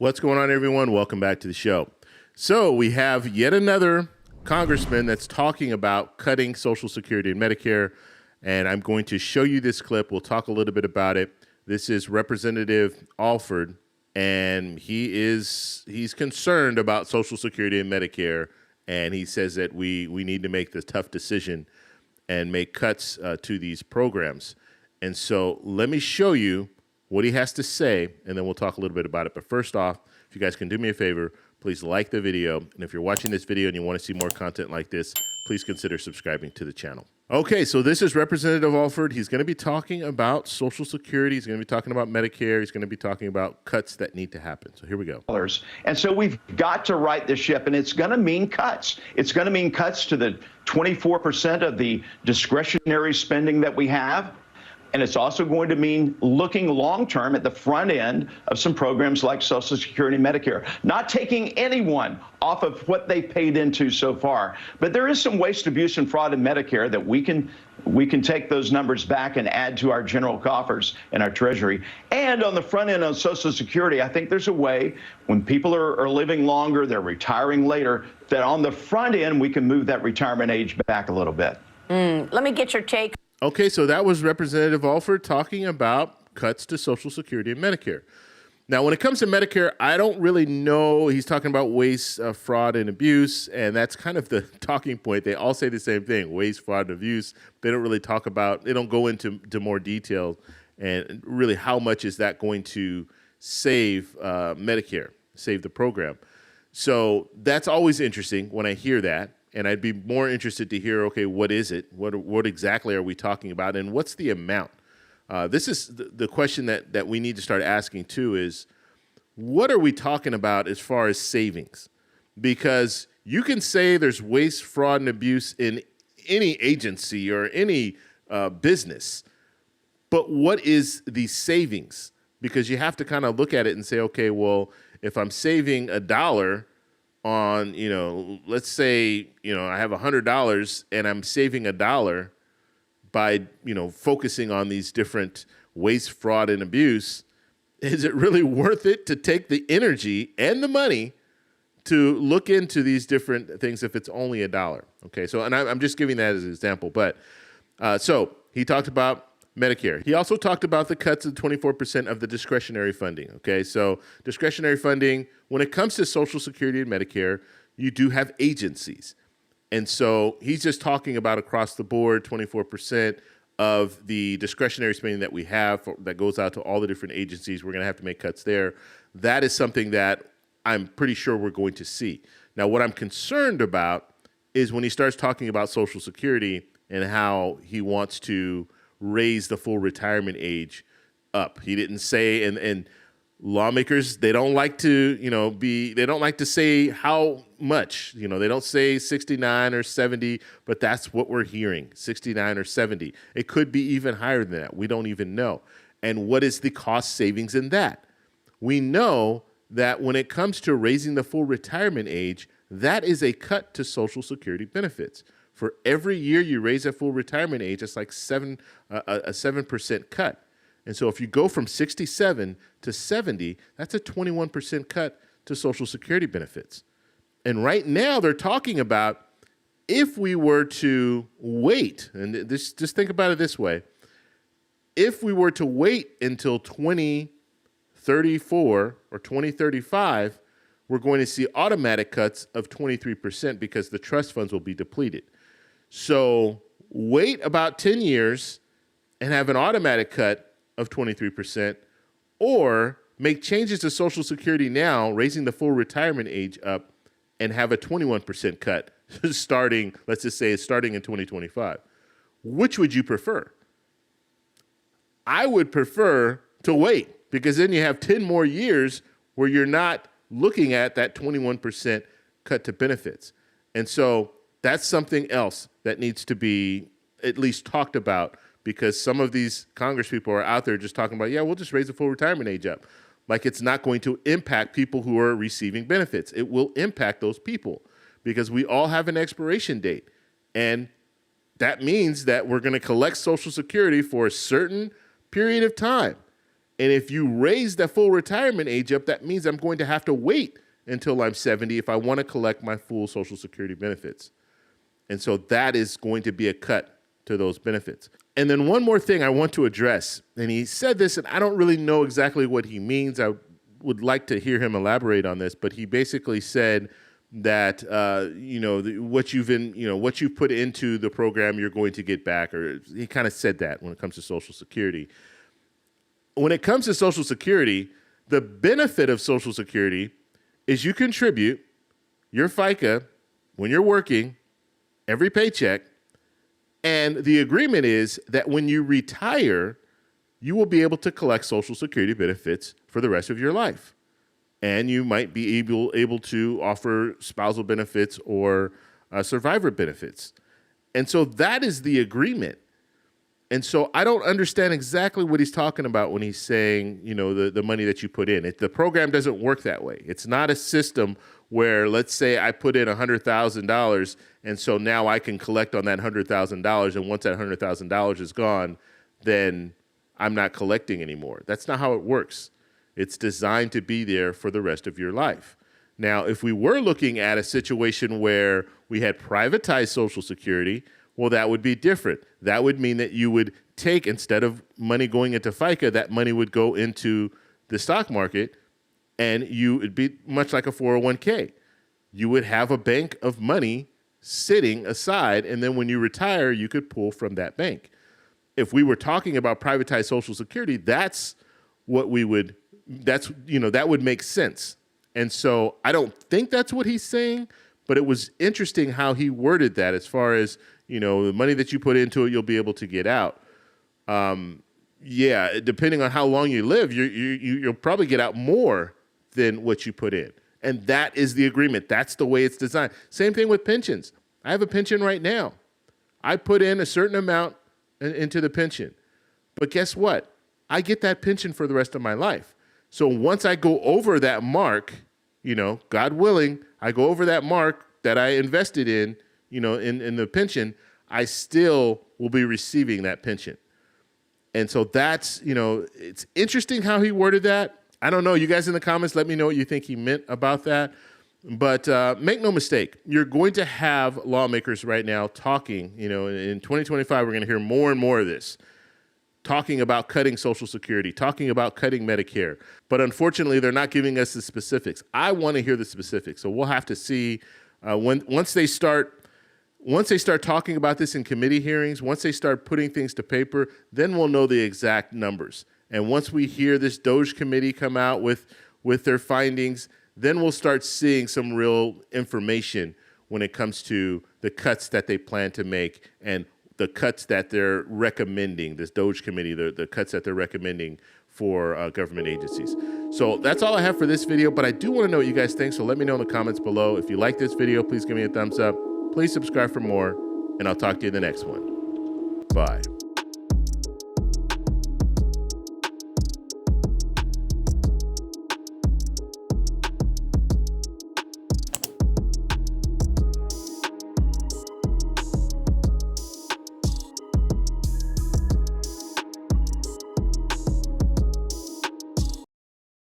What's going on, everyone? Welcome back to the show. So we have yet another congressman that's talking about cutting Social Security and Medicare, and I'm going to show you this clip. We'll talk a little bit about it. This is Representative Alford, and he's concerned about Social Security and Medicare, and he says that we need to make the tough decision and make cuts to these programs. And so let me show you what he has to say, and then we'll talk a little bit about it. But first off, if you guys can do me a favor, please like the video. And if you're watching this video and you want to see more content like this, please consider subscribing to the channel. Okay, so this is Representative Alford. He's going to be talking about Social Security. He's going to be talking about Medicare. He's going to be talking about cuts that need to happen. So here we go. And so we've got to right the ship, and it's going to mean cuts. It's going to mean cuts to the 24% of the discretionary spending that we have. And it's also going to mean looking long-term at the front end of some programs like Social Security and Medicare, not taking anyone off of what they paid into so far. But there is some waste, abuse, and fraud in Medicare that we can take those numbers back and add to our general coffers and our Treasury. And on the front end of Social Security, I think there's a way when people are living longer, they're retiring later, that on the front end, we can move that retirement age back a little bit. Let me get your take. Okay, so that was Representative Alford talking about cuts to Social Security and Medicare. Now, when it comes to Medicare, I don't really know. He's talking about waste, fraud, and abuse, and that's kind of the talking point. They all say the same thing, waste, fraud, and abuse. They don't really talk about, they don't go into more detail, and really how much is that going to save Medicare, save the program. So that's always interesting when I hear that. And I'd be more interested to hear, okay, what is it? What exactly are we talking about? And what's the amount? This is the question that we need to start asking too is, what are we talking about as far as savings? Because you can say there's waste, fraud, and abuse in any agency or any business, but what is the savings? Because you have to kind of look at it and say, okay, well, if I'm saving $1 on, let's say, I have $100 and I'm saving $1 by, focusing on these different waste, fraud, and abuse, is it really worth it to take the energy and the money to look into these different things if it's only $1? Okay, so, and I'm just giving that as an example, but so he talked about Medicare. He also talked about the cuts of 24% of the discretionary funding. Okay, so discretionary funding, when it comes to Social Security and Medicare, you do have agencies. And so he's just talking about across the board, 24% of the discretionary spending that we have that goes out to all the different agencies. We're going to have to make cuts there. That is something that I'm pretty sure we're going to see. Now, what I'm concerned about is when he starts talking about Social Security and how he wants to raise the full retirement age up. He didn't say, and lawmakers, they don't like to, they don't like to say how much, they don't say 69 or 70, but that's what we're hearing, 69 or 70. It could be even higher than that. We don't even know. And what is the cost savings in that? We know that when it comes to raising the full retirement age, that is a cut to Social Security benefits. For every year you raise that full retirement age, it's like a 7% cut. And so if you go from 67 to 70, that's a 21% cut to Social Security benefits. And right now they're talking about if we were to wait, and just think about it this way, if we were to wait until 2034 or 2035, we're going to see automatic cuts of 23% because the trust funds will be depleted. So wait about 10 years and have an automatic cut of 23%, or make changes to Social Security now, raising the full retirement age up, and have a 21% cut starting, let's just say it's starting in 2025. Which would you prefer? I would prefer to wait, because then you have 10 more years where you're not looking at that 21% cut to benefits. And so that's something else that needs to be at least talked about, because some of these Congress people are out there just talking about, yeah, we'll just raise the full retirement age up. Like it's not going to impact people who are receiving benefits. It will impact those people because we all have an expiration date. And that means that we're going to collect Social Security for a certain period of time. And if you raise the full retirement age up, that means I'm going to have to wait until I'm 70 if I want to collect my full Social Security benefits. And so that is going to be a cut to those benefits. And then one more thing I want to address, and he said this, and I don't really know exactly what he means. I would like to hear him elaborate on this, but he basically said that what you've put into the program, you're going to get back, or he kind of said that when it comes to Social Security. When it comes to Social Security, the benefit of Social Security is you contribute your FICA when you're working every paycheck, and the agreement is that when you retire, you will be able to collect Social Security benefits for the rest of your life. And you might be able to offer spousal benefits or survivor benefits. And so that is the agreement. And so I don't understand exactly what he's talking about when he's saying, the money that you put in. The program doesn't work that way. It's not a system where, let's say I put in $100,000, and so now I can collect on that $100,000, and once that $100,000 is gone, then I'm not collecting anymore. That's not how it works. It's designed to be there for the rest of your life. Now, if we were looking at a situation where we had privatized Social Security, well, that would be different. That would mean that you would take, instead of money going into FICA, that money would go into the stock market, and it'd be much like a 401k. You would have a bank of money sitting aside, and then when you retire, you could pull from that bank. If we were talking about privatized Social Security, that would make sense. And so I don't think that's what he's saying, but it was interesting how he worded that as far as, the money that you put into it, you'll be able to get out. Depending on how long you live, you'll probably get out more than what you put in. And that is the agreement. That's the way it's designed. Same thing with pensions. I have a pension right now. I put in a certain amount into the pension. But guess what? I get that pension for the rest of my life. So once I go over that mark, God willing, I go over that mark that I invested in, in the pension, I still will be receiving that pension. And so that's, it's interesting how he worded that. I don't know. You guys in the comments, let me know what you think he meant about that. But make no mistake, you're going to have lawmakers right now talking, in 2025, we're going to hear more and more of this, talking about cutting Social Security, talking about cutting Medicare. But unfortunately, they're not giving us the specifics. I want to hear the specifics. So we'll have to see once they start talking about this in committee hearings, once they start putting things to paper, then we'll know the exact numbers. And once we hear this DOJ committee come out with their findings, then we'll start seeing some real information when it comes to the cuts that they plan to make and the cuts that they're recommending, this DOJ committee, the cuts that they're recommending for government agencies. So that's all I have for this video, but I do want to know what you guys think, so let me know in the comments below. If you like this video, please give me a thumbs up. Please subscribe for more, and I'll talk to you in the next one. Bye.